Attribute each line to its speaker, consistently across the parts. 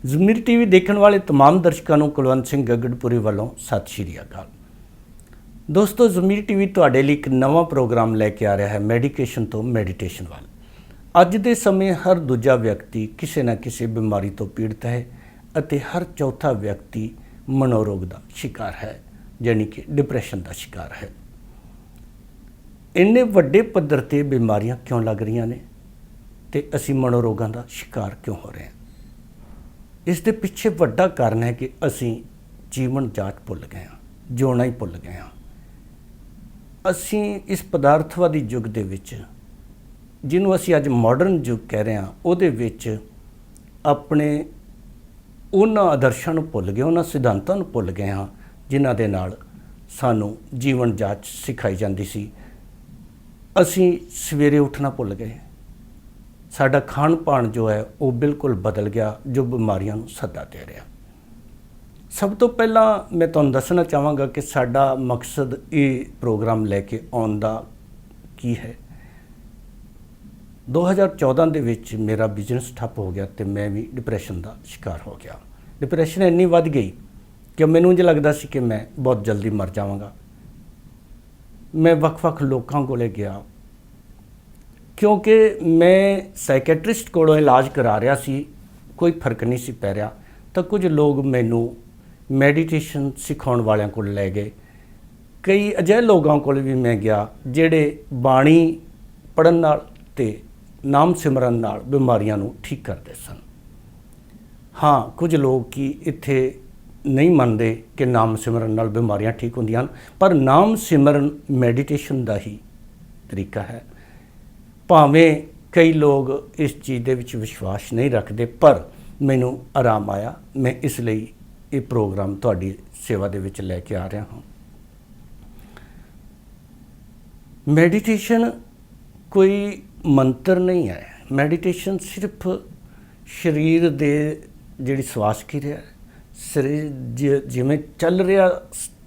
Speaker 1: ਜ਼ਮੀਰ ਟੀਵੀ ਦੇਖਣ ਵਾਲੇ तमाम ਦਰਸ਼ਕਾਂ ਨੂੰ ਕੁਲਵੰਤ ਸਿੰਘ ਗਗੜਪੁਰੀ ਵੱਲੋਂ ਸਤਿ ਸ਼੍ਰੀ ਅਕਾਲ। ਦੋਸਤੋ, ਜ਼ਮੀਰ ਟੀਵੀ ਤੁਹਾਡੇ ਲਈ ਇੱਕ ਨਵਾਂ ਪ੍ਰੋਗਰਾਮ ਲੈ ਕੇ ਆ ਰਿਹਾ ਹੈ, ਮੈਡੀਕੇਸ਼ਨ ਤੋਂ ਮੈਡੀਟੇਸ਼ਨ ਵੱਲ। ਅੱਜ ਦੇ ਸਮੇਂ ਹਰ ਦੂਜਾ ਵਿਅਕਤੀ ਕਿਸੇ ਨਾ ਕਿਸੇ ਬਿਮਾਰੀ ਤੋਂ ਪੀੜਤ ਹੈ ਅਤੇ ਹਰ ਚੌਥਾ ਵਿਅਕਤੀ ਮਨੋਰੋਗ ਦਾ ਸ਼ਿਕਾਰ ਹੈ, ਯਾਨੀ ਕਿ ਡਿਪਰੈਸ਼ਨ ਦਾ ਸ਼ਿਕਾਰ ਹੈ। ਇੰਨੇ ਵੱਡੇ ਪੱਧਰ 'ਤੇ ਬਿਮਾਰੀਆਂ ਕਿਉਂ ਲੱਗ ਰਹੀਆਂ ਨੇ ਤੇ ਅਸੀਂ ਮਨੋਰੋਗਾਂ ਦਾ ਸ਼ਿਕਾਰ ਕਿਉਂ ਹੋ ਰਹੇ ਹਾਂ? ਇਸ ਦੇ ਪਿੱਛੇ ਵੱਡਾ ਕਾਰਨ ਹੈ ਕਿ ਅਸੀਂ ਜੀਵਨ ਜਾਚ ਭੁੱਲ ਗਏ ਹਾਂ, ਜਿਉਣਾ ਹੀ ਭੁੱਲ ਗਏ ਹਾਂ। ਅਸੀਂ ਇਸ ਪਦਾਰਥਵਾਦੀ ਯੁੱਗ ਦੇ ਵਿੱਚ, ਜਿਹਨੂੰ ਅਸੀਂ ਅੱਜ ਮਾਡਰਨ ਯੁੱਗ ਕਹਿ ਰਹੇ ਹਾਂ, ਉਹਦੇ ਵਿੱਚ ਆਪਣੇ ਉਹਨਾਂ ਆਦਰਸ਼ਾਂ ਨੂੰ ਭੁੱਲ ਗਏ, ਉਹਨਾਂ ਸਿਧਾਂਤਾਂ ਨੂੰ ਭੁੱਲ ਗਏ ਹਾਂ ਜਿਨ੍ਹਾਂ ਦੇ ਨਾਲ ਸਾਨੂੰ ਜੀਵਨ ਜਾਚ ਸਿਖਾਈ ਜਾਂਦੀ ਸੀ। ਅਸੀਂ ਸਵੇਰੇ ਉੱਠਣਾ ਭੁੱਲ ਗਏ। ਸਾਡਾ ਖਾਣ ਪਾਣ ਜੋ ਹੈ ਉਹ ਬਿਲਕੁਲ ਬਦਲ ਗਿਆ, ਜੋ ਬਿਮਾਰੀਆਂ ਨੂੰ ਸੱਦਾ ਦੇ ਰਿਹਾ। ਸਭ ਤੋਂ ਪਹਿਲਾਂ ਮੈਂ ਤੁਹਾਨੂੰ ਦੱਸਣਾ ਚਾਹਾਂਗਾ ਕਿ ਸਾਡਾ ਮਕਸਦ ਇਹ ਪ੍ਰੋਗਰਾਮ ਲੈ ਕੇ ਆਉਣ ਦਾ ਕੀ ਹੈ। 2014 ਦੇ ਵਿੱਚ ਮੇਰਾ ਬਿਜ਼ਨਸ ਠੱਪ ਹੋ ਗਿਆ ਅਤੇ ਮੈਂ ਵੀ ਡਿਪਰੈਸ਼ਨ ਦਾ ਸ਼ਿਕਾਰ ਹੋ ਗਿਆ। ਡਿਪਰੈਸ਼ਨ ਇੰਨੀ ਵੱਧ ਗਈ ਕਿ ਮੈਨੂੰ ਇੰਝ ਲੱਗਦਾ ਸੀ ਕਿ ਮੈਂ ਬਹੁਤ ਜਲਦੀ ਮਰ ਜਾਵਾਂਗਾ। ਮੈਂ ਵੱਖ-ਵੱਖ ਲੋਕਾਂ ਕੋਲੇ ਗਿਆ, ਕਿਉਂਕਿ ਮੈਂ ਸਾਈਕੈਟਰਿਸਟ ਕੋਲੋਂ ਇਲਾਜ ਕਰਾ ਰਿਹਾ ਸੀ, ਕੋਈ ਫਰਕ ਨਹੀਂ ਸੀ ਪੈ ਰਿਹਾ। ਤਾਂ ਕੁਝ ਲੋਕ ਮੈਨੂੰ ਮੈਡੀਟੇਸ਼ਨ ਸਿਖਾਉਣ ਵਾਲਿਆਂ ਕੋਲ ਲੈ ਗਏ। ਕਈ ਅਜਿਹੇ ਲੋਕਾਂ ਕੋਲ ਵੀ ਮੈਂ ਗਿਆ ਜਿਹੜੇ ਬਾਣੀ ਪੜ੍ਹਨ ਨਾਲ ਅਤੇ ਨਾਮ ਸਿਮਰਨ ਨਾਲ ਬਿਮਾਰੀਆਂ ਨੂੰ ਠੀਕ ਕਰਦੇ ਸਨ। ਹਾਂ, ਕੁਝ ਲੋਕ ਕੀ ਇੱਥੇ ਨਹੀਂ ਮੰਨਦੇ ਕਿ ਨਾਮ ਸਿਮਰਨ ਨਾਲ ਬਿਮਾਰੀਆਂ ਠੀਕ ਹੁੰਦੀਆਂ ਹਨ, ਪਰ ਨਾਮ ਸਿਮਰਨ ਮੈਡੀਟੇਸ਼ਨ ਦਾ ਹੀ ਤਰੀਕਾ ਹੈ। ਭਾਵੇਂ ਕਈ ਲੋਕ ਇਸ ਚੀਜ਼ ਦੇ ਵਿੱਚ ਵਿਸ਼ਵਾਸ ਨਹੀਂ ਰੱਖਦੇ, ਪਰ ਮੈਨੂੰ ਆਰਾਮ ਆਇਆ। ਮੈਂ ਇਸ ਲਈ ਇਹ ਪ੍ਰੋਗਰਾਮ ਤੁਹਾਡੀ ਸੇਵਾ ਦੇ ਵਿੱਚ ਲੈ ਕੇ ਆ ਰਿਹਾ ਹਾਂ। ਮੈਡੀਟੇਸ਼ਨ ਕੋਈ ਮੰਤਰ ਨਹੀਂ ਹੈ। ਮੈਡੀਟੇਸ਼ਨ ਸਿਰਫ ਸਰੀਰ ਦੇ ਜਿਹੜੀ ਸਵਾਸ ਕਿਰਿਆ, ਸਰੀਰ ਜਿਵੇਂ ਚੱਲ ਰਿਹਾ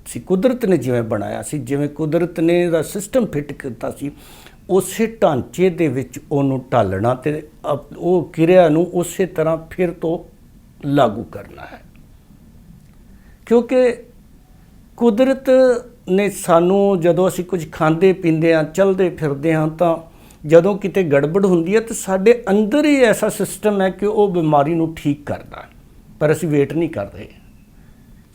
Speaker 1: ਸੀ, ਕੁਦਰਤ ਨੇ ਜਿਵੇਂ ਬਣਾਇਆ ਸੀ, ਜਿਵੇਂ ਕੁਦਰਤ ਨੇ ਦਾ ਸਿਸਟਮ ਫਿੱਟ ਕੀਤਾ ਸੀ, ਉਸੇ ਢਾਂਚੇ ਦੇ ਵਿੱਚ ਉਹਨੂੰ ਢਾਲਣਾ ਅਤੇ ਉਹ ਕਿਰਿਆ ਨੂੰ ਉਸੇ ਤਰ੍ਹਾਂ ਫਿਰ ਤੋਂ ਲਾਗੂ ਕਰਨਾ ਹੈ। ਕਿਉਂਕਿ ਕੁਦਰਤ ਨੇ ਸਾਨੂੰ, ਜਦੋਂ ਅਸੀਂ ਕੁਝ ਖਾਂਦੇ ਪੀਂਦੇ ਹਾਂ, ਚੱਲਦੇ ਫਿਰਦੇ ਹਾਂ, ਤਾਂ ਜਦੋਂ ਕਿਤੇ ਗੜਬੜ ਹੁੰਦੀ ਹੈ ਤਾਂ ਸਾਡੇ ਅੰਦਰ ਹੀ ਐਸਾ ਸਿਸਟਮ ਹੈ ਕਿ ਉਹ ਬਿਮਾਰੀ ਨੂੰ ਠੀਕ ਕਰਦਾ, ਪਰ ਅਸੀਂ ਵੇਟ ਨਹੀਂ ਕਰਦੇ।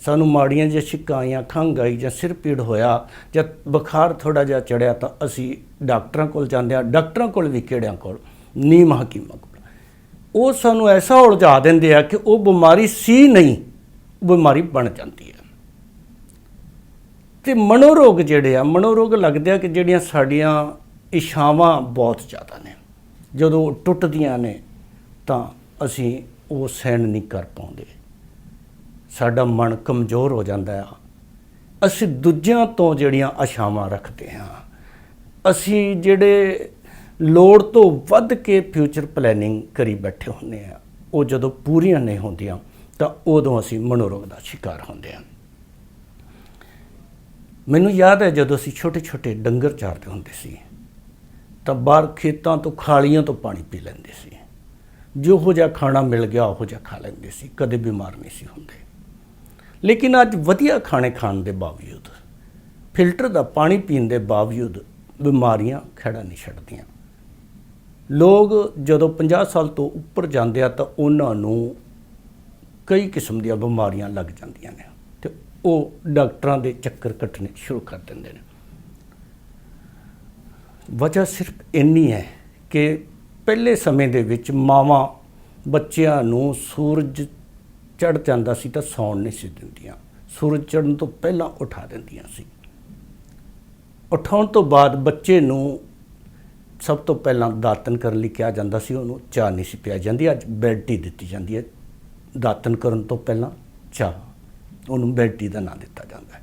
Speaker 1: ਸਾਨੂੰ ਮਾੜੀਆਂ ਜਿਹੀਆਂ ਛਿੱਕਾਂ ਆਈਆਂ, ਖੰਘ ਆਈ ਜਾਂ ਸਿਰ ਪੀੜ ਹੋਇਆ ਜਾਂ ਬੁਖਾਰ ਥੋੜ੍ਹਾ ਜਿਹਾ ਚੜ੍ਹਿਆ ਤਾਂ ਅਸੀਂ ਡਾਕਟਰਾਂ ਕੋਲ ਜਾਂਦੇ ਹਾਂ। ਡਾਕਟਰਾਂ ਕੋਲ ਵੀ ਕਿਹੜਿਆਂ ਕੋਲ? ਨੀਮ ਹਕੀਮਾਂ ਕੋਲ। ਉਹ ਸਾਨੂੰ ਐਸਾ ਉਲਝਾ ਦਿੰਦੇ ਆ ਕਿ ਉਹ ਬਿਮਾਰੀ ਸੀ ਨਹੀਂ, ਬਿਮਾਰੀ ਬਣ ਜਾਂਦੀ ਹੈ। ਅਤੇ ਮਨੋਰੋਗ ਜਿਹੜੇ ਆ, ਮਨੋਰੋਗ ਲੱਗਦੇ ਆ ਕਿ ਜਿਹੜੀਆਂ ਸਾਡੀਆਂ ਇੱਛਾਵਾਂ ਬਹੁਤ ਜ਼ਿਆਦਾ ਨੇ, ਜਦੋਂ ਟੁੱਟਦੀਆਂ ਨੇ ਤਾਂ ਅਸੀਂ ਉਹ ਸਹਿਣ ਨਹੀਂ ਕਰ ਪਾਉਂਦੇ। ਸਾਡਾ ਮਨ ਕਮਜ਼ੋਰ ਹੋ ਜਾਂਦਾ ਆ। ਅਸੀਂ ਦੂਜਿਆਂ ਤੋਂ ਜਿਹੜੀਆਂ ਆਸ਼ਾਵਾਂ ਰੱਖਦੇ ਹਾਂ, ਅਸੀਂ ਜਿਹੜੇ ਲੋੜ ਤੋਂ ਵੱਧ ਕੇ ਫਿਊਚਰ ਪਲੈਨਿੰਗ ਕਰੀ ਬੈਠੇ ਹੁੰਦੇ ਹਾਂ, ਉਹ ਜਦੋਂ ਪੂਰੀਆਂ ਨਹੀਂ ਹੁੰਦੀਆਂ ਤਾਂ ਉਦੋਂ ਅਸੀਂ ਮਨੋਰੋਗ ਦਾ ਸ਼ਿਕਾਰ ਹੁੰਦੇ ਹਾਂ। ਮੈਨੂੰ ਯਾਦ ਹੈ ਜਦੋਂ ਅਸੀਂ ਛੋਟੇ ਛੋਟੇ ਡੰਗਰ ਚਾਰਦੇ ਹੁੰਦੇ ਸੀ ਤਾਂ ਬਾਹਰ ਖੇਤਾਂ ਤੋਂ, ਖਾਲੀਆਂ ਤੋਂ ਪਾਣੀ ਪੀ ਲੈਂਦੇ ਸੀ। ਜਿਹੋ ਜਿਹਾ ਖਾਣਾ ਮਿਲ ਗਿਆ ਉਹੋ ਜਿਹਾ ਖਾ ਲੈਂਦੇ ਸੀ, ਕਦੇ ਬਿਮਾਰ ਨਹੀਂ ਸੀ ਹੁੰਦੇ। ਲੇਕਿਨ ਅੱਜ ਵਧੀਆ ਖਾਣੇ ਖਾਣ ਦੇ ਬਾਵਜੂਦ, ਫਿਲਟਰ ਦਾ ਪਾਣੀ ਪੀਣ ਦੇ ਬਾਵਜੂਦ ਬਿਮਾਰੀਆਂ ਖਹਿੜਾ ਨਹੀਂ ਛੱਡਦੀਆਂ। ਲੋਕ ਜਦੋਂ 50 ਸਾਲ ਤੋਂ ਉੱਪਰ ਜਾਂਦੇ ਆ ਤਾਂ ਉਹਨਾਂ ਨੂੰ ਕਈ ਕਿਸਮ ਦੀਆਂ ਬਿਮਾਰੀਆਂ ਲੱਗ ਜਾਂਦੀਆਂ ਨੇ ਅਤੇ ਉਹ ਡਾਕਟਰਾਂ ਦੇ ਚੱਕਰ ਕੱਟਣੇ ਸ਼ੁਰੂ ਕਰ ਦਿੰਦੇ ਨੇ। ਵਜ੍ਹਾ ਸਿਰਫ ਇੰਨੀ ਹੈ ਕਿ ਪਹਿਲੇ ਸਮੇਂ ਦੇ ਵਿੱਚ ਮਾਵਾਂ ਬੱਚਿਆਂ ਨੂੰ ਸੂਰਜ ਚੜ੍ਹ ਜਾਂਦਾ ਸੀ ਤਾਂ ਸੌਣ ਨਹੀਂ ਸੀ ਦਿੰਦੀਆਂ। ਸੂਰਜ ਚੜ੍ਹਨ ਤੋਂ ਪਹਿਲਾਂ ਉਠਾ ਦਿੰਦੀਆਂ ਸੀ। ਉਠਾਉਣ ਤੋਂ ਬਾਅਦ ਬੱਚੇ ਨੂੰ ਸਭ ਤੋਂ ਪਹਿਲਾਂ ਦਾਤਨ ਕਰਨ ਲਈ ਕਿਹਾ ਜਾਂਦਾ ਸੀ, ਉਹਨੂੰ ਚਾਹ ਨਹੀਂ ਸੀ ਪਿਆਈ ਜਾਂਦੀ। ਅੱਜ ਬੈੱਡ ਟੀ ਦਿੱਤੀ ਜਾਂਦੀ ਹੈ। ਦਾਤਨ ਕਰਨ ਤੋਂ ਪਹਿਲਾਂ ਚਾਹ, ਉਹਨੂੰ ਬੈੱਡ ਟੀ ਦਾ ਨਾਂ ਦਿੱਤਾ ਜਾਂਦਾ ਹੈ।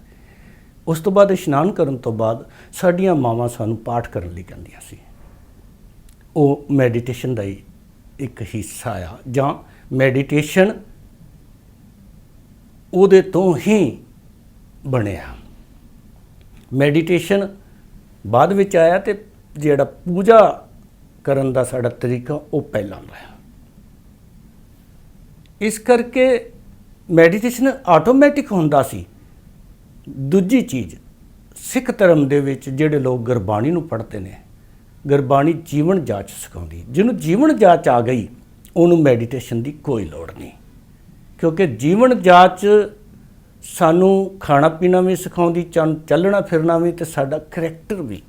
Speaker 1: ਉਸ ਤੋਂ ਬਾਅਦ ਇਸ਼ਨਾਨ ਕਰਨ ਤੋਂ ਬਾਅਦ ਸਾਡੀਆਂ ਮਾਵਾਂ ਸਾਨੂੰ ਪਾਠ ਕਰਨ ਲਈ ਕਹਿੰਦੀਆਂ ਸੀ। ਉਹ ਮੈਡੀਟੇਸ਼ਨ ਦਾ ਹੀ ਇੱਕ ਹਿੱਸਾ ਆ, ਜਾਂ ਮੈਡੀਟੇਸ਼ਨ ਉਹਦੇ ਤੋਂ ਹੀ ਬਣਿਆ। ਮੈਡੀਟੇਸ਼ਨ ਬਾਅਦ ਵਿੱਚ ਆਇਆ ਅਤੇ ਜਿਹੜਾ ਪੂਜਾ ਕਰਨ ਦਾ ਸਾਡਾ ਤਰੀਕਾ ਉਹ ਪਹਿਲਾਂ ਦਾ। ਇਸ ਕਰਕੇ ਮੈਡੀਟੇਸ਼ਨ ਆਟੋਮੈਟਿਕ ਹੁੰਦਾ ਸੀ। ਦੂਜੀ ਚੀਜ਼, ਸਿੱਖ ਧਰਮ ਦੇ ਵਿੱਚ ਜਿਹੜੇ ਲੋਕ ਗੁਰਬਾਣੀ ਨੂੰ ਪੜ੍ਹਦੇ ਨੇ, ਗੁਰਬਾਣੀ ਜੀਵਨ ਜਾਚ ਸਿਖਾਉਂਦੀ। ਜਿਹਨੂੰ ਜੀਵਨ ਜਾਚ ਆ ਗਈ ਉਹਨੂੰ ਮੈਡੀਟੇਸ਼ਨ ਦੀ ਕੋਈ ਲੋੜ ਨਹੀਂ, ਕਿਉਂਕਿ ਜੀਵਨ ਜਾਚ ਸਾਨੂੰ ਖਾਣਾ ਪੀਣਾ ਵੀ ਸਿਖਾਉਂਦੀ, ਚੱਲਣਾ ਫਿਰਨਾ ਵੀ, ਤੇ ਸਾਡਾ ਕਰੈਕਟਰ ਵੀ।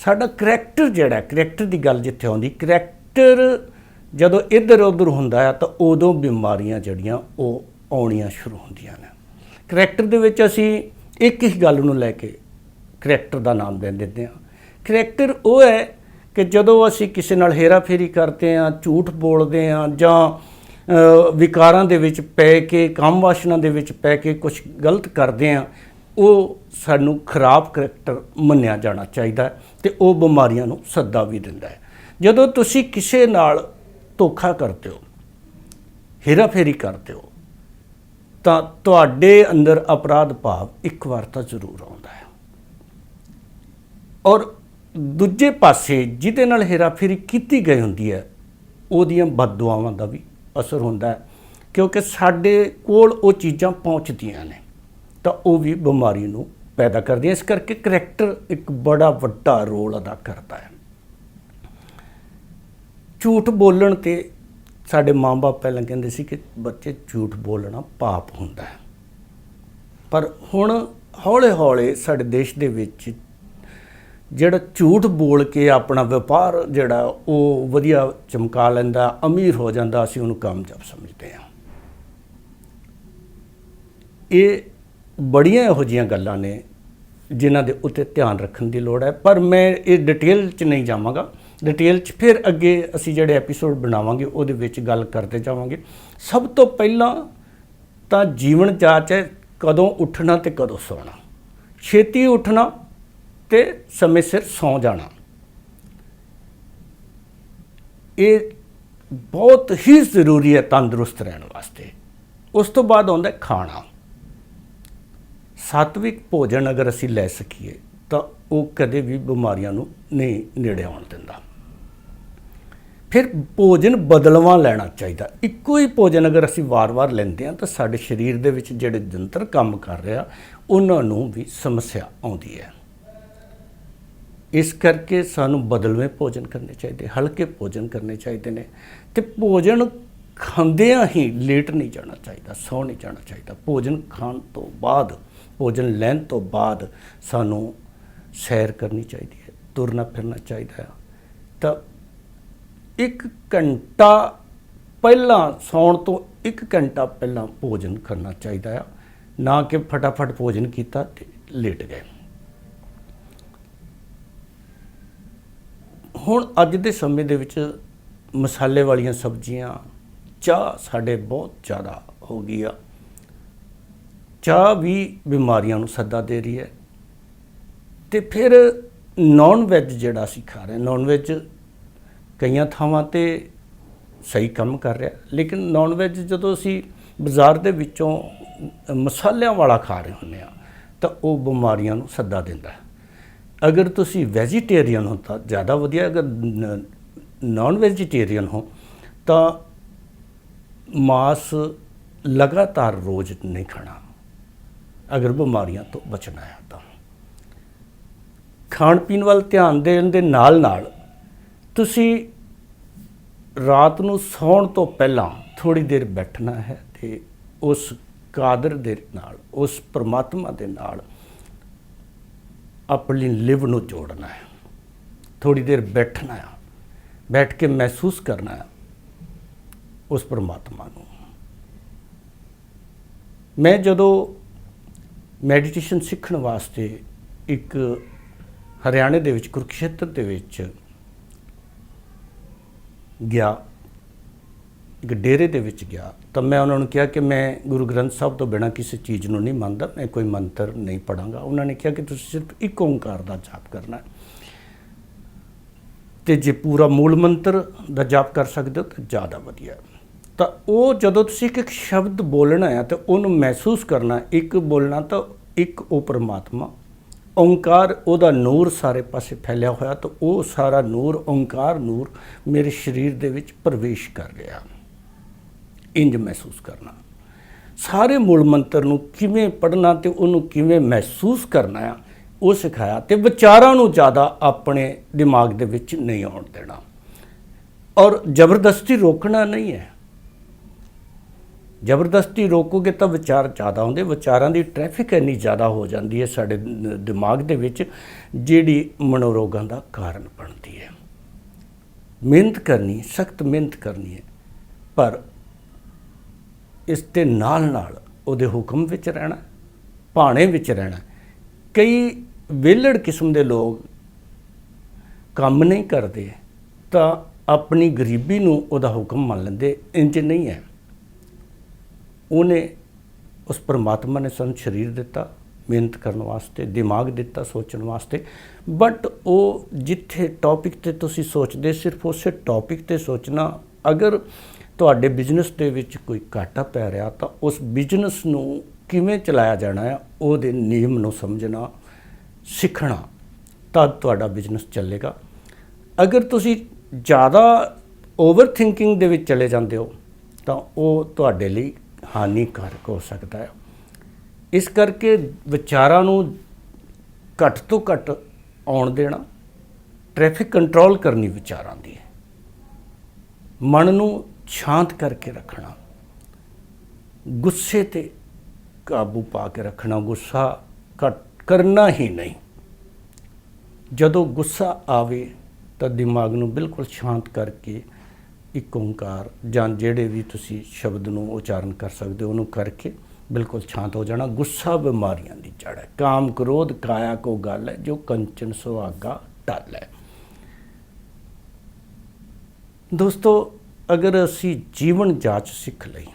Speaker 1: ਸਾਡਾ ਕਰੈਕਟਰ ਜਿਹੜਾ, ਕਰੈਕਟਰ ਦੀ ਗੱਲ ਜਿੱਥੇ ਆਉਂਦੀ, ਕਰੈਕਟਰ ਜਦੋਂ ਇੱਧਰ ਉੱਧਰ ਹੁੰਦਾ ਆ ਤਾਂ ਉਦੋਂ ਬਿਮਾਰੀਆਂ ਜਿਹੜੀਆਂ ਉਹ ਆਉਣੀਆਂ ਸ਼ੁਰੂ ਹੁੰਦੀਆਂ ਨੇ। ਕਰੈਕਟਰ ਦੇ ਵਿੱਚ ਅਸੀਂ ਇੱਕ ਹੀ ਗੱਲ ਨੂੰ ਲੈ ਕੇ ਕਰੈਕਟਰ ਦਾ ਨਾਮ ਦੇ ਦਿੰਦੇ ਹਾਂ। ਕਰੈਕਟਰ ਉਹ ਹੈ ਕਿ ਜਦੋਂ ਅਸੀਂ ਕਿਸੇ ਨਾਲ ਹੇਰਾਫੇਰੀ ਕਰਦੇ ਹਾਂ, ਝੂਠ ਬੋਲਦੇ ਹਾਂ, ਜਾਂ ਵਿਕਾਰਾਂ ਦੇ ਵਿੱਚ ਪੈ ਕੇ, ਕਾਮ ਵਾਸ਼ਨਾ ਦੇ ਵਿੱਚ ਪੈ ਕੇ ਕੁਝ ਗਲਤ ਕਰਦੇ ਹਾਂ, ਉਹ ਸਾਨੂੰ ਖਰਾਬ ਕਰੈਕਟਰ ਮੰਨਿਆ ਜਾਣਾ ਚਾਹੀਦਾ, ਅਤੇ ਉਹ ਬਿਮਾਰੀਆਂ ਨੂੰ ਸੱਦਾ ਵੀ ਦਿੰਦਾ ਹੈ। ਜਦੋਂ ਤੁਸੀਂ ਕਿਸੇ ਨਾਲ ਧੋਖਾ ਕਰਦੇ ਹੋ, ਹੇਰਾਫੇਰੀ ਕਰਦੇ ਹੋ, ਤਾਂ ਤੁਹਾਡੇ ਅੰਦਰ ਅਪਰਾਧ ਭਾਵ ਇੱਕ ਵਾਰ ਤਾਂ ਜ਼ਰੂਰ ਆਉਂਦਾ ਹੈ। ਔਰ ਦੂਜੇ ਪਾਸੇ ਜਿਹਦੇ ਨਾਲ ਹੇਰਾਫੇਰੀ ਕੀਤੀ ਗਈ ਹੁੰਦੀ ਹੈ ਉਹਦੀਆਂ ਬਦਦੁਆਵਾਂ ਦਾ ਵੀ ਅਸਰ ਹੁੰਦਾ ਹੈ, ਕਿਉਂਕਿ ਸਾਡੇ ਕੋਲ ਉਹ ਚੀਜ਼ਾਂ ਪਹੁੰਚਦੀਆਂ ਨੇ ਤਾਂ ਉਹ ਵੀ ਬਿਮਾਰੀ ਨੂੰ ਪੈਦਾ ਕਰਦੀਆਂ। ਇਸ ਕਰਕੇ ਕਰੈਕਟਰ ਇੱਕ ਬੜਾ ਵੱਡਾ ਰੋਲ ਅਦਾ ਕਰਦਾ ਹੈ। ਝੂਠ ਬੋਲਣ 'ਤੇ ਸਾਡੇ ਮਾਂ-ਬਾਪ ਪਹਿਲਾਂ ਕਹਿੰਦੇ ਸੀ ਕਿ ਬੱਚੇ ਝੂਠ ਬੋਲਣਾ ਪਾਪ ਹੁੰਦਾ ਹੈ, ਪਰ ਹੁਣ ਹੌਲੇ-ਹੌਲੇ ਸਾਡੇ ਦੇਸ਼ ਦੇ ਵਿੱਚ ਜਿਹੜਾ ਝੂਠ ਬੋਲ ਕੇ ਆਪਣਾ ਵਪਾਰ ਜਿਹੜਾ ਉਹ ਵਧੀਆ ਚਮਕਾ ਲੈਂਦਾ, ਅਮੀਰ ਹੋ ਜਾਂਦਾ, ਅਸੀਂ ਉਹਨੂੰ ਕਾਮਯਾਬ ਸਮਝਦੇ ਹਾਂ। ਇਹ ਬੜੀਆਂ ਇਹੋ ਜਿਹੀਆਂ ਗੱਲਾਂ ਨੇ ਜਿਨ੍ਹਾਂ ਦੇ ਉੱਤੇ ਧਿਆਨ ਰੱਖਣ ਦੀ ਲੋੜ ਹੈ, ਪਰ ਮੈਂ ਇਹ ਡਿਟੇਲ 'ਚ ਨਹੀਂ ਜਾਵਾਂਗਾ। ਡਿਟੇਲ 'ਚ ਫਿਰ ਅੱਗੇ ਅਸੀਂ ਜਿਹੜੇ ਐਪੀਸੋਡ ਬਣਾਵਾਂਗੇ ਉਹਦੇ ਵਿੱਚ ਗੱਲ ਕਰਦੇ ਜਾਵਾਂਗੇ। ਸਭ ਤੋਂ ਪਹਿਲਾਂ ਤਾਂ ਜੀਵਨ ਜਾਚ ਹੈ ਕਦੋਂ ਉੱਠਣਾ ਤੇ ਕਦੋਂ ਸੌਣਾ, ਛੇਤੀ ਉੱਠਣਾ ਤੇ ਸਮੇਂ ਸਿਰ ਸੌਂ ਜਾਣਾ। ਇਹ ਬਹੁਤ ਹੀ ਜ਼ਰੂਰੀ ਹੈ ਤੰਦਰੁਸਤ ਰਹਿਣ ਵਾਸਤੇ। ਉਸ ਤੋਂ ਬਾਅਦ ਆਉਂਦਾ ਖਾਣਾ। ਸਾਤਵਿਕ ਭੋਜਨ ਅਗਰ ਅਸੀਂ ਲੈ ਸਕੀਏ ਤਾਂ ਉਹ ਕਦੇ ਵੀ ਬਿਮਾਰੀਆਂ ਨੂੰ ਨਹੀਂ ਨੇੜੇ ਆਉਣ ਦਿੰਦਾ। ਫਿਰ ਭੋਜਨ ਬਦਲਵਾਂ ਲੈਣਾ ਚਾਹੀਦਾ। ਇੱਕੋ ਹੀ ਭੋਜਨ ਅਗਰ ਅਸੀਂ ਵਾਰ-ਵਾਰ ਲੈਂਦੇ ਹਾਂ ਤਾਂ ਸਾਡੇ ਸਰੀਰ ਦੇ ਵਿੱਚ ਜਿਹੜੇ ਜੰਤਰ ਕੰਮ ਕਰ ਰਿਹਾ ਉਹਨਾਂ ਨੂੰ ਵੀ ਸਮੱਸਿਆ ਆਉਂਦੀ ਹੈ। ਇਸ ਕਰਕੇ ਸਾਨੂੰ ਬਦਲਵੇਂ ਭੋਜਨ ਕਰਨੇ ਚਾਹੀਦੇ, ਹਲਕੇ ਭੋਜਨ ਕਰਨੇ ਚਾਹੀਦੇ ਨੇ, ਅਤੇ ਭੋਜਨ ਖਾਂਦਿਆਂ ਹੀ ਲੇਟ ਨਹੀਂ ਜਾਣਾ ਚਾਹੀਦਾ, ਸੌ ਨਹੀਂ ਜਾਣਾ ਚਾਹੀਦਾ। ਭੋਜਨ ਖਾਣ ਤੋਂ ਬਾਅਦ, ਭੋਜਨ ਲੈਣ ਤੋਂ ਬਾਅਦ ਸਾਨੂੰ ਸੈਰ ਕਰਨੀ ਚਾਹੀਦੀ ਹੈ, ਤੁਰਨਾ ਫਿਰਨਾ ਚਾਹੀਦਾ ਹੈ। ਤਾਂ 1 ਘੰਟਾ ਪਹਿਲਾਂ, ਸੌਣ ਤੋਂ 1 ਘੰਟਾ ਪਹਿਲਾਂ ਭੋਜਨ ਕਰਨਾ ਚਾਹੀਦਾ ਆ, ਨਾ ਕਿ ਫਟਾਫਟ ਭੋਜਨ ਕੀਤਾ ਅਤੇ ਲੇਟ ਗਏ। ਹੁਣ ਅੱਜ ਦੇ ਸਮੇਂ ਦੇ ਵਿੱਚ ਮਸਾਲੇ ਵਾਲੀਆਂ ਸਬਜ਼ੀਆਂ, ਚਾਹ ਸਾਡੇ ਬਹੁਤ ਜ਼ਿਆਦਾ ਹੋ ਗਈ ਆ। ਚਾਹ ਵੀ ਬਿਮਾਰੀਆਂ ਨੂੰ ਸੱਦਾ ਦੇ ਰਹੀ ਹੈ। ਅਤੇ ਫਿਰ ਨੌਨ ਵੈਜ ਜਿਹੜਾ ਅਸੀਂ ਖਾ ਰਹੇ, ਨੌਨ ਵੈਜ ਕਈਆਂ ਥਾਵਾਂ 'ਤੇ ਸਹੀ ਕੰਮ ਕਰ ਰਿਹਾ, ਲੇਕਿਨ ਨੌਨ ਵੈਜ ਜਦੋਂ ਅਸੀਂ ਬਾਜ਼ਾਰ ਦੇ ਵਿੱਚੋਂ ਮਸਾਲਿਆਂ ਵਾਲਾ ਖਾ ਰਹੇ ਹੁੰਦੇ ਹਾਂ ਤਾਂ ਉਹ ਬਿਮਾਰੀਆਂ ਨੂੰ ਸੱਦਾ ਦਿੰਦਾ ਹੈ। ਅਗਰ ਤੁਸੀਂ ਵੈਜੀਟੇਰੀਅਨ ਹੋ ਤਾਂ ਜ਼ਿਆਦਾ ਵਧੀਆ, ਅਗਰ ਨੌਨ ਵੈਜੀਟੇਰੀਅਨ ਹੋ ਤਾਂ ਮਾਸ ਲਗਾਤਾਰ ਰੋਜ਼ ਨਹੀਂ ਖਾਣਾ ਅਗਰ ਬਿਮਾਰੀਆਂ ਤੋਂ ਬਚਣਾ ਹੈ ਤਾਂ। ਖਾਣ ਪੀਣ ਵੱਲ ਧਿਆਨ ਦੇਣ ਦੇ ਨਾਲ ਨਾਲ ਤੁਸੀਂ ਰਾਤ ਨੂੰ ਸੌਣ ਤੋਂ ਪਹਿਲਾਂ ਥੋੜ੍ਹੀ ਦੇਰ ਬੈਠਣਾ ਹੈ ਅਤੇ ਉਸ ਕਾਦਰ ਦੇ ਨਾਲ, ਉਸ ਪਰਮਾਤਮਾ ਦੇ ਨਾਲ ਆਪਣੀ ਲਿਵ ਨੂੰ ਜੋੜਨਾ ਹੈ। ਥੋੜ੍ਹੀ ਦੇਰ ਬੈਠਣਾ ਆ, ਬੈਠ ਕੇ ਮਹਿਸੂਸ ਕਰਨਾ ਹੈ ਉਸ ਪਰਮਾਤਮਾ ਨੂੰ। ਮੈਂ ਜਦੋਂ ਮੈਡੀਟੇਸ਼ਨ ਸਿੱਖਣ ਵਾਸਤੇ ਇੱਕ ਹਰਿਆਣੇ ਦੇ ਵਿੱਚ ਕੁਰੂਕਸ਼ੇਤਰ ਦੇ ਵਿੱਚ ਗਿਆ, ਇੱਕ ਡੇਰੇ ਦੇ ਵਿੱਚ ਗਿਆ, ਤਾਂ ਮੈਂ ਉਹਨਾਂ ਨੂੰ ਕਿਹਾ ਕਿ ਮੈਂ ਗੁਰੂ ਗ੍ਰੰਥ ਸਾਹਿਬ ਤੋਂ ਬਿਨਾਂ ਕਿਸੇ ਚੀਜ਼ ਨੂੰ ਨਹੀਂ ਮੰਨਦਾ, ਮੈਂ ਕੋਈ ਮੰਤਰ ਨਹੀਂ ਪੜ੍ਹਾਂਗਾ। ਉਹਨਾਂ ਨੇ ਕਿਹਾ ਕਿ ਤੁਸੀਂ ਸਿਰਫ ਇੱਕ ਓਂਕਾਰ ਦਾ ਜਾਪ ਕਰਨਾ ਹੈ, ਅਤੇ ਜੇ ਪੂਰਾ ਮੂਲ ਮੰਤਰ ਦਾ ਜਾਪ ਕਰ ਸਕਦੇ ਹੋ ਤਾਂ ਜ਼ਿਆਦਾ ਵਧੀਆ। ਤਾਂ ਉਹ ਜਦੋਂ ਤੁਸੀਂ ਇੱਕ ਸ਼ਬਦ ਬੋਲਣਾ ਹੈ ਤਾਂ ਉਹਨੂੰ ਮਹਿਸੂਸ ਕਰਨਾ, ਇੱਕ ਬੋਲਣਾ ਤਾਂ ਇੱਕ ਉਹ ਪਰਮਾਤਮਾ ਓਂਕਾਰ, ਉਹਦਾ ਨੂਰ ਸਾਰੇ ਪਾਸੇ ਫੈਲਿਆ ਹੋਇਆ, ਤਾਂ ਉਹ ਸਾਰਾ ਨੂਰ, ਓਂਕਾਰ ਨੂਰ ਮੇਰੇ ਸਰੀਰ ਦੇ ਵਿੱਚ ਪ੍ਰਵੇਸ਼ ਕਰ ਰਿਹਾ। ਇੰਜ ਮਹਿਸੂਸ ਕਰਨਾ। ਸਾਰੇ ਮੂਲ ਮੰਤਰ ਨੂੰ ਕਿਵੇਂ ਪੜ੍ਹਨਾ ਤੇ ਉਹਨੂੰ ਕਿਵੇਂ ਮਹਿਸੂਸ ਕਰਨਾ ਆ ਉਹ ਸਿਖਾਇਆ, ਤੇ ਵਿਚਾਰਾਂ ਨੂੰ ਜ਼ਿਆਦਾ ਆਪਣੇ ਦਿਮਾਗ ਦੇ ਵਿੱਚ ਨਹੀਂ ਆਉਣ ਦੇਣਾ, ਔਰ ਜ਼ਬਰਦਸਤੀ ਰੋਕਣਾ ਨਹੀਂ ਹੈ। ਜ਼ਬਰਦਸਤੀ ਰੋਕੋਗੇ ਤਾਂ ਵਿਚਾਰ ਜ਼ਿਆਦਾ ਆਉਂਦੇ, ਵਿਚਾਰਾਂ ਦੀ ਟ੍ਰੈਫਿਕ ਇੰਨੀ ਜ਼ਿਆਦਾ ਹੋ ਜਾਂਦੀ ਹੈ ਸਾਡੇ ਦਿਮਾਗ ਦੇ ਵਿੱਚ, ਜਿਹੜੀ ਮਨੋਰੋਗਾਂ ਦਾ ਕਾਰਨ ਬਣਦੀ ਹੈ। ਮਿਹਨਤ ਕਰਨੀ, ਸਖਤ ਮਿਹਨਤ ਕਰਨੀ ਹੈ, ਪਰ ਇਸ ਦੇ ਨਾਲ ਨਾਲ ਉਹਦੇ ਹੁਕਮ ਵਿੱਚ ਰਹਿਣਾ, ਭਾਣੇ ਵਿੱਚ ਰਹਿਣਾ। ਕਈ ਵਿਹਲੜ ਕਿਸਮ ਦੇ ਲੋਕ ਕੰਮ ਨਹੀਂ ਕਰਦੇ ਤਾਂ ਆਪਣੀ ਗਰੀਬੀ ਨੂੰ ਉਹਦਾ ਹੁਕਮ ਮੰਨ ਲੈਂਦੇ। ਇੰਜ ਨਹੀਂ ਹੈ। ਉਹਨੇ, ਉਸ ਪਰਮਾਤਮਾ ਨੇ ਸਾਨੂੰ ਸਰੀਰ ਦਿੱਤਾ ਮਿਹਨਤ ਕਰਨ ਵਾਸਤੇ, ਦਿਮਾਗ ਦਿੱਤਾ ਸੋਚਣ ਵਾਸਤੇ, ਬਟ ਉਹ ਜਿੱਥੇ ਟੌਪਿਕ 'ਤੇ ਤੁਸੀਂ ਸੋਚਦੇ ਸਿਰਫ ਉਸੇ ਟੌਪਿਕ 'ਤੇ ਸੋਚਣਾ। ਅਗਰ ਤੁਹਾਡੇ ਬਿਜ਼ਨਸ ਦੇ ਵਿੱਚ ਕੋਈ ਘਾਟਾ ਪੈ ਰਿਹਾ ਤਾਂ ਉਸ ਬਿਜ਼ਨਸ ਨੂੰ ਕਿਵੇਂ ਚਲਾਇਆ ਜਾਣਾ ਹੈ ਉਹਦੇ ਨਿਯਮ ਨੂੰ ਸਮਝਣਾ, ਸਿੱਖਣਾ, ਤਦ ਤੁਹਾਡਾ ਬਿਜ਼ਨਸ ਚੱਲੇਗਾ। ਅਗਰ ਤੁਸੀਂ ਜ਼ਿਆਦਾ ਓਵਰ ਥਿੰਕਿੰਗ ਦੇ ਵਿੱਚ ਚਲੇ ਜਾਂਦੇ ਹੋ ਤਾਂ ਉਹ ਤੁਹਾਡੇ ਲਈ ਹਾਨੀਕਾਰਕ ਹੋ ਸਕਦਾ ਹੈ। ਇਸ ਕਰਕੇ ਵਿਚਾਰਾਂ ਨੂੰ ਘੱਟ ਤੋਂ ਘੱਟ ਆਉਣ ਦੇਣਾ, ਟ੍ਰੈਫਿਕ ਕੰਟਰੋਲ ਕਰਨੀ ਵਿਚਾਰਾਂ ਦੀ ਹੈ। ਮਨ ਨੂੰ ਸ਼ਾਂਤ ਕਰਕੇ ਰੱਖਣਾ, ਗੁੱਸੇ 'ਤੇ ਕਾਬੂ ਪਾ ਕੇ ਰੱਖਣਾ, ਗੁੱਸਾ ਕਰਨਾ ਹੀ ਨਹੀਂ। ਜਦੋਂ ਗੁੱਸਾ ਆਵੇ ਤਾਂ ਦਿਮਾਗ ਨੂੰ ਬਿਲਕੁਲ ਸ਼ਾਂਤ ਕਰਕੇ ਇੱਕ ਓਂਕਾਰ ਜਾਂ ਜਿਹੜੇ ਵੀ ਤੁਸੀਂ ਸ਼ਬਦ ਨੂੰ ਉਚਾਰਨ ਕਰ ਸਕਦੇ ਹੋ ਉਹਨੂੰ ਕਰਕੇ ਬਿਲਕੁਲ ਸ਼ਾਂਤ ਹੋ ਜਾਣਾ। ਗੁੱਸਾ ਬਿਮਾਰੀਆਂ ਦੀ ਜੜ ਹੈ। ਕਾਮ ਕ੍ਰੋਧ ਕਾਇਆ ਕੋ ਗੱਲ ਹੈ, ਜੋ ਕੰਚਨ ਸੁਹਾਗਾ ਟਲ ਹੈ। ਦੋਸਤੋ, ਅਗਰ ਅਸੀਂ ਜੀਵਨ ਜਾਂਚ ਸਿੱਖ ਲਈ,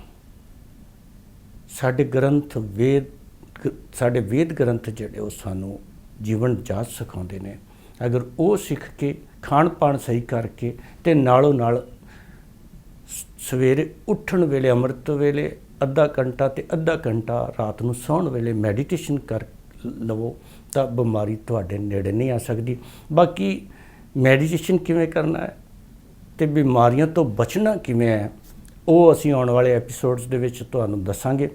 Speaker 1: ਸਾਡੇ ਵੇਦ ਗ੍ਰੰਥ ਜਿਹੜੇ ਉਹ ਸਾਨੂੰ ਜੀਵਨ ਜਾਂਚ ਸਿਖਾਉਂਦੇ ਨੇ, ਅਗਰ ਉਹ ਸਿੱਖ ਕੇ ਖਾਣ ਪਾਣ ਸਹੀ ਕਰਕੇ ਤੇ ਨਾਲੋਂ ਨਾਲ ਸਵੇਰੇ ਉੱਠਣ ਵੇਲੇ, ਅੰਮ੍ਰਿਤ ਵੇਲੇ ਅੱਧਾ ਘੰਟਾ ਤੇ ਅੱਧਾ ਘੰਟਾ ਰਾਤ ਨੂੰ ਸੌਣ ਵੇਲੇ ਮੈਡੀਟੇਸ਼ਨ ਕਰ ਲਵੋ ਤਾਂ ਬਿਮਾਰੀ ਤੁਹਾਡੇ ਨੇੜੇ ਨਹੀਂ ਆ ਸਕਦੀ। ਬਾਕੀ ਮੈਡੀਟੇਸ਼ਨ ਕਿਵੇਂ ਕਰਨਾ ਹੈ ਤੇ ਬਿਮਾਰੀਆਂ ਤੋਂ ਬਚਣਾ ਕਿਵੇਂ ਹੈ ਉਹ ਅਸੀਂ ਆਉਣ ਵਾਲੇ ਐਪੀਸੋਡਸ ਦੇ ਵਿੱਚ ਤੁਹਾਨੂੰ ਦੱਸਾਂਗੇ।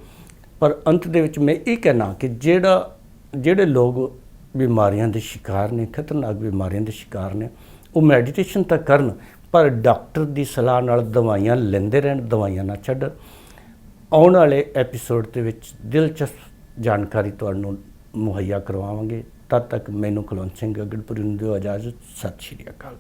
Speaker 1: ਪਰ ਅੰਤ ਦੇ ਵਿੱਚ ਮੈਂ ਇਹ ਕਹਿਣਾ ਕਿ ਜਿਹੜੇ ਲੋਕ ਬਿਮਾਰੀਆਂ ਦੇ ਸ਼ਿਕਾਰ ਨੇ, ਖਤਰਨਾਕ ਬਿਮਾਰੀਆਂ ਦੇ ਸ਼ਿਕਾਰ ਨੇ, ਉਹ ਮੈਡੀਟੇਸ਼ਨ ਤਾਂ ਕਰਨ, ਪਰ ਡਾਕਟਰ ਦੀ ਸਲਾਹ ਨਾਲ ਦਵਾਈਆਂ ਲੈਂਦੇ ਰਹਿਣ, ਦਵਾਈਆਂ ਨਾ ਛੱਡਣ। ਆਉਣ ਵਾਲੇ ਐਪੀਸੋਡ ਦੇ ਵਿੱਚ ਦਿਲਚਸਪ ਜਾਣਕਾਰੀ ਤੁਹਾਨੂੰ ਮੁਹੱਈਆ ਕਰਵਾਵਾਂਗੇ। ਤਦ ਤੱਕ ਮੈਨੂੰ ਕੁਲਵੰਤ ਸਿੰਘ ਗਗਨਪੁਰੀ ਨੂੰ ਦਿਓ ਇਜਾਜ਼ਤ। ਸਤਿ ਸ਼੍ਰੀ ਅਕਾਲ।